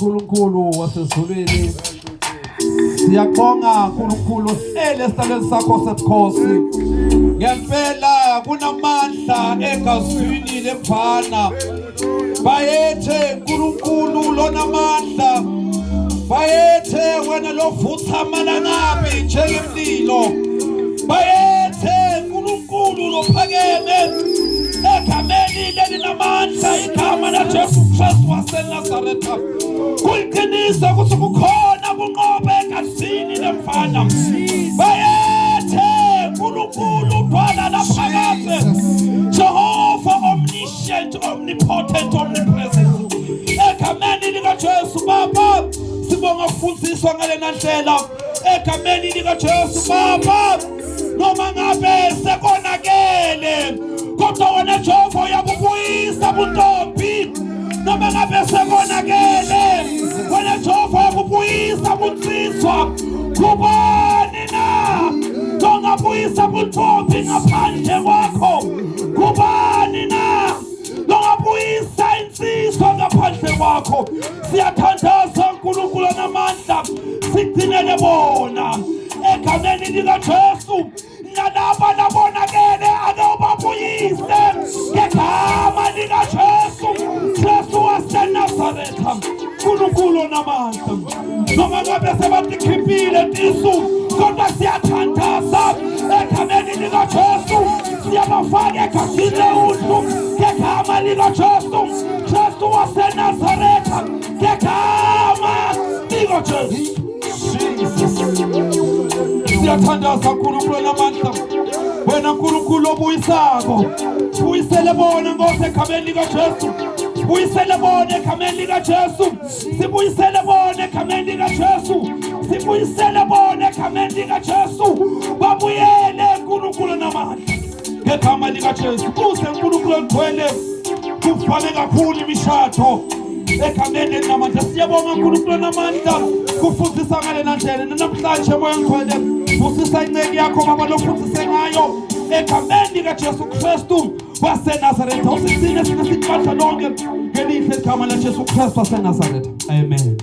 uNkulunkulu wasezulwini siyabonga uNkulunkulu elesihlalo sakho sebukhosi ngempela kunamandla egazwini lemfana bayethe uNkulunkulu lonamandla bayethe wena lovutha amanangabi njengemlilo bayethe uNkulunkulu lophakeme egameni lelinamandla igama laJesu Kristu waseNazaretha kuliqinisa ukuthi kukhona kunqobe egazini lemfana bayethe uNkulunkulu udwala laphakathi Jehova omniscient omnipotent omnipresent egameni likaJesu Baba sibonga ukufundiswa ngalena ndlela egameni likaJesu Baba noma ngabe sekonakele kodwa wena Jehova uyabubuyisa buntombi noma ngabe sekonakele wena Jehova uyabubuyisa bunsizwa kubani na ongabuyisa buntombi ngaphandle kwakho kubani na ongabuyisa insizwa ngaphandle kwakho siyathandaza uNkulunkulu namandla sigcinele bona egameni likaJesu nalaba labonakele akubabuyise ngegama likaJesu Kristu waseNazaretha uNkulunkulu namandla noma ngabe sebatikhiphile tisu kodwa siyathandaza egameni likaJesu siyabafaka egazini lewundlu ngegama likaJesu Kristu waseNazaretha ngegama likaJesu siyathandaza uNkulunkulu namandla wena uNkulunkulu obuyisako buyisele bona ngose egameni likaJesu buyisele bona egameni likaJesu sibuyisele bona egameni likaJesu sibuyisele bona egameni likaJesu babuyele uNkulunkulu namandla ngegama likaJesu kuze uNkulunkulu ngcwele kuvale kakhulu imishado egameni namandla siyabonga uNkulunkulu namandla kufundisa ngalena ndlela namhlanje moya ngcwele ufundisa inceke yakho baba lokufundise ngayo egameni likaJesu Kristu waseNazaretha usizile sine sikhathi lonke ngelihle igama laJesu Kristu waseNazaretha amen.